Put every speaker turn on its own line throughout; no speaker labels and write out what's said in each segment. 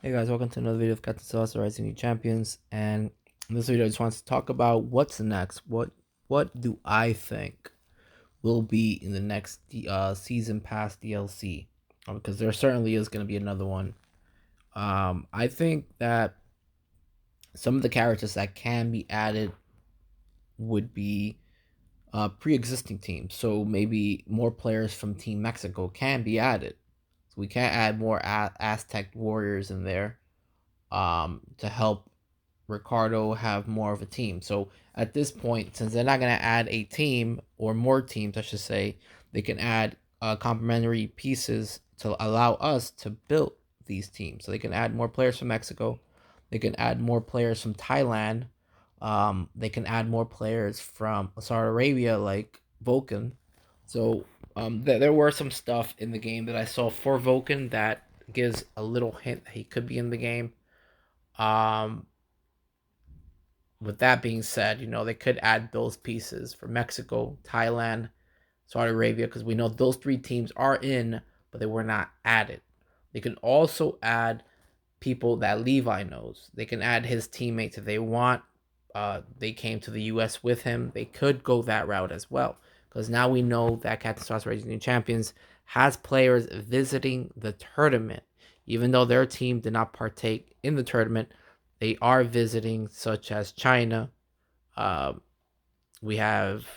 Hey guys, welcome to another video of Captain Tsubasa Rising New Champions. And in this video, I just want to talk about what's next. What do I think will be in the next season pass DLC? Because there certainly is going to be another one. I think that some of the characters that can be added would be pre-existing teams. So maybe more players from Team Mexico can be added. So we can add more Aztec warriors in there to help Ricardo have more of a team. So at this point, since they're not going to add a team or more teams, I should say, they can add complementary pieces to allow us to build these teams. So they can add more players from Mexico. They can add more players from Thailand. They can add more players from Saudi Arabia, like Vulcan. So there were some stuff in the game that I saw for Vulcan that gives a little hint that he could be in the game. Um, with that being said, they could add those pieces for Mexico, Thailand, Saudi Arabia, because we know those three teams are in, but they were not added. They can also add people that Levi knows. They can add his teammates if they want. They came to the U.S. with him. They could go that route as well, because now we know that Captain Sauce Racing New Champions has players visiting the tournament. Even though their team did not partake in the tournament, they are visiting, such as China. Uh, we have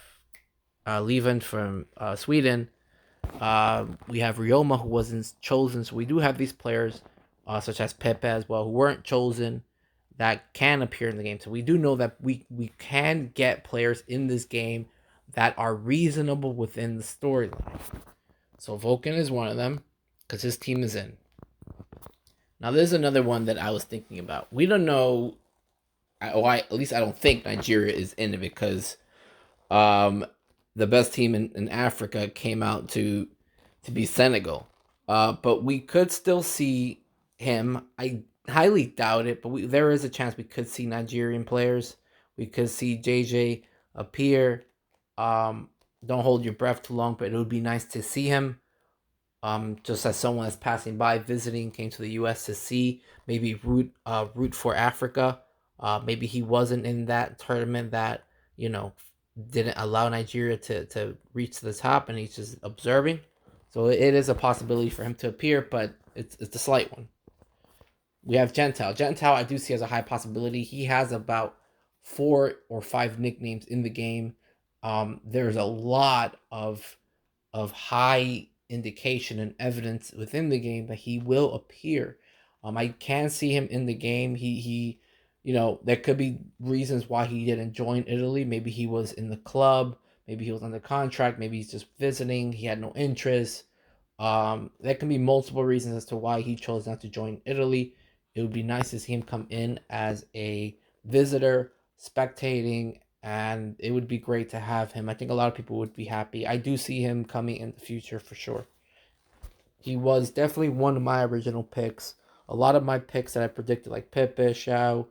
Leven from Sweden. We have Ryoma, who wasn't chosen. So we do have these players, such as Pepe as well, who weren't chosen, that can appear in the game. So we do know that we can get players in this game that are reasonable within the storyline. So Vulcan is one of them because his team is in. Now there's another one that I was thinking about. We don't know. At least I don't think Nigeria is in it because um, the best team in Africa came out to be Senegal. But we could still see him. I highly doubt it, but there is a chance we could see Nigerian players. We could see JJ appear. Um, don't hold your breath too long, but it would be nice to see him. Just as someone that's passing by, visiting, came to the U.S. to see, maybe root for Africa. Maybe he wasn't in that tournament that you know didn't allow Nigeria to reach the top, and he's just observing. So it is a possibility for him to appear, but it's a slight one. We have Gentile. Gentile, I do see as a high possibility. He has about 4 or 5 nicknames in the game. There's a lot of high indication and evidence within the game that he will appear. I can see him in the game. There could be reasons why he didn't join Italy. Maybe he was in the club. Maybe he was under contract. Maybe he's just visiting. He had no interest. There can be multiple reasons as to why he chose not to join Italy. It would be nice to see him come in as a visitor, spectating, and it would be great to have him. I think a lot of people would be happy. I do see him coming in the future for sure. He was definitely one of my original picks. A lot of my picks that I predicted, like Pepe, Xiao,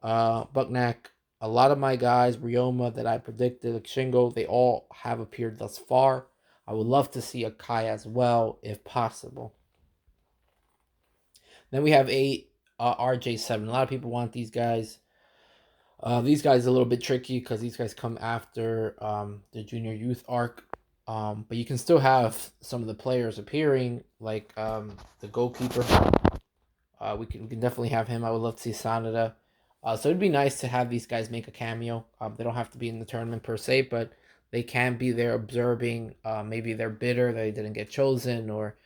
Buckneck, a lot of my guys, Ryoma, that I predicted, like Shingo, they all have appeared thus far. I would love to see a Kai as well, if possible. Then we have RJ7. A lot of people want these guys. These guys are a little bit tricky because these guys come after the junior youth arc. But you can still have some of the players appearing, like the goalkeeper. We can definitely have him. I would love to see Sanada. So it'd be nice to have these guys make a cameo. They don't have to be in the tournament per se, but they can be there observing. Maybe they're bitter that they didn't get chosen, or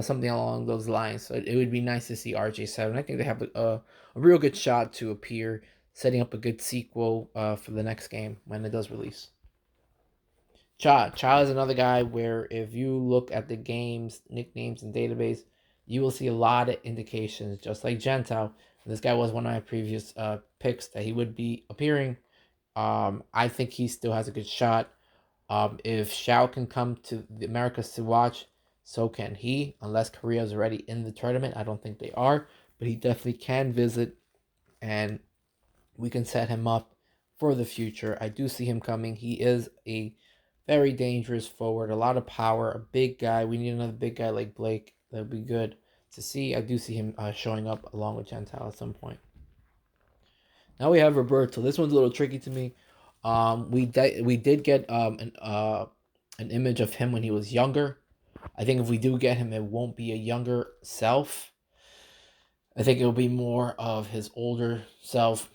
something along those lines. So it would be nice to see RJ7. I think they have a real good shot to appear, setting up a good sequel for the next game when it does release. Cha is another guy where if you look at the game's nicknames and database, you will see a lot of indications, just like Gentile. This guy was one of my previous picks that he would be appearing. I think he still has a good shot. If Xiao can come to the Americas to watch, so can he, unless Korea is already in the tournament. I don't think they are, but he definitely can visit, and we can set him up for the future. I do see him coming. He is a very dangerous forward, a lot of power, a big guy. We need another big guy like Blake. That would be good. to see. I do see him showing up along with Gentile at some point. Now we have Roberto. This one's a little tricky to me. We did get an image of him when he was younger. I think if we do get him, it won't be a younger self. I think it'll be more of his older self.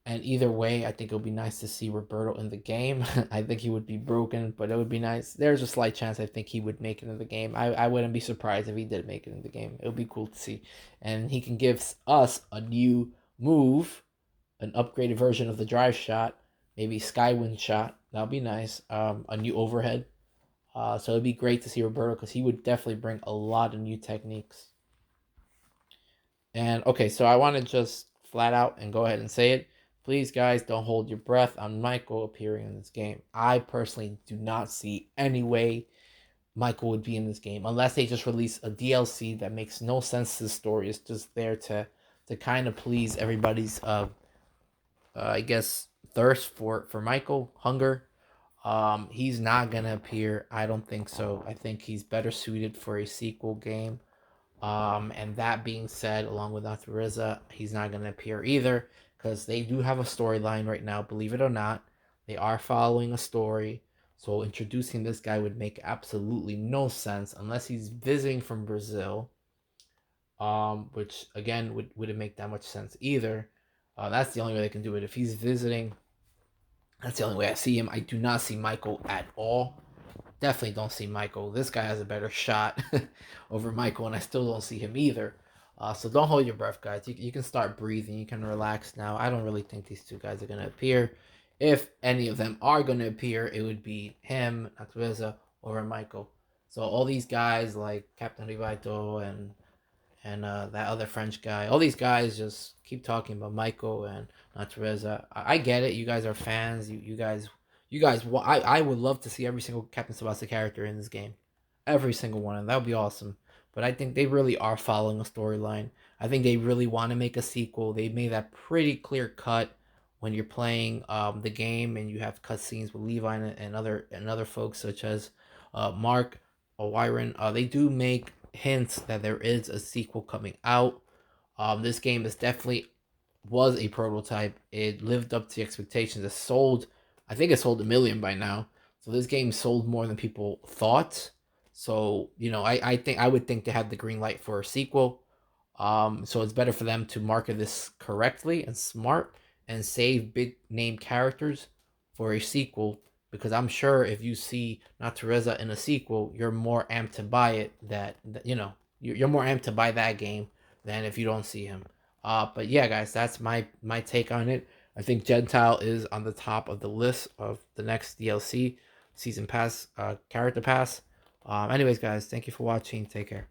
And either way, I think it'll be nice to see Roberto in the game. I think he would be broken, but it would be nice. There's a slight chance I think he would make it in the game. I wouldn't be surprised if he did make it in the game. It would be cool to see. And he can give us a new move, an upgraded version of the drive shot, maybe Skywind shot. That would be nice. A new overhead. So it'd be great to see Roberto because he would definitely bring a lot of new techniques. And okay, so I want to just flat out and go ahead and say it. Please, guys, don't hold your breath on Michael appearing in this game. I personally do not see any way Michael would be in this game unless they just release a DLC that makes no sense to the story. It's just there to kind of please everybody's I guess thirst for Michael, hunger. He's not gonna appear. I don't think so. I think he's better suited for a sequel game. And that being said, along with Authoriza, he's not going to appear either because they do have a storyline right now, believe it or not. They are following a story. So introducing this guy would make absolutely no sense unless he's visiting from Brazil, which again wouldn't make that much sense either. That's the only way they can do it. If he's visiting, that's the only way I see him. I do not see Michael at all. Definitely don't see Michael. This guy has a better shot over Michael, and I still don't see him either. So don't hold your breath, guys. You can start breathing. You can relax now. I don't really think these two guys are going to appear. If any of them are going to appear, it would be him, Natureza, or Michael. So all these guys like Captain Rivaito and that other French guy. All these guys just keep talking about Michael and Teresa. I get it. You guys are fans. You guys. I would love to see every single Captain Tsubasa character in this game, every single one, and that would be awesome. But I think they really are following a storyline. I think they really want to make a sequel. They made that pretty clear cut when you're playing the game and you have cutscenes with Levi and other folks such as Mark or Wyron. They do make hints that there is a sequel coming out. This game is definitely was a prototype. It lived up to the expectations. It sold, I think it sold 1 million by now. So this game sold more than people thought. So I would think they had the green light for a sequel. So it's better for them to market this correctly and smart and save big name characters for a sequel, because I'm sure if you see Natureza in a sequel, you're more amped to buy it. You're more amped to buy that game than if you don't see him. But yeah, guys, that's my take on it. I think Gentile is on the top of the list of the next DLC, season pass, character pass. Anyways, guys, thank you for watching. Take care.